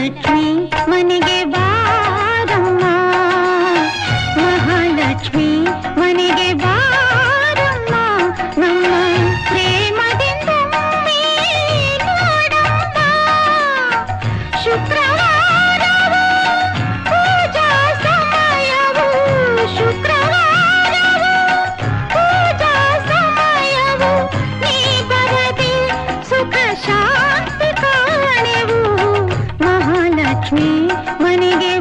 ಮಹಾಲಕ್ಷ್ಮಿ ಮನೆಗೆ ಬಾರಮ್ಮ, ಮಹಾಲಕ್ಷ್ಮಿ ಮನೆಗೆ ಬಾರಮ್ಮ, ನಮ್ಮ ಪ್ರೇಮದಿಂದ ನೋಡಮ್ಮ. ಶುಕ್ರವಾರವು ಪೂಜಾ ಸಮಯವು, ಶುಕ್ರವಾರವು ಪೂಜಾ ಸಮಯವು, ನೀ ಬರದೆ ಸುಖ ಶಾಂತಿ ಕಾಣೆವು. ಮಹಾಲಕ್ಷ್ಮಿ ಮನೆಗೆ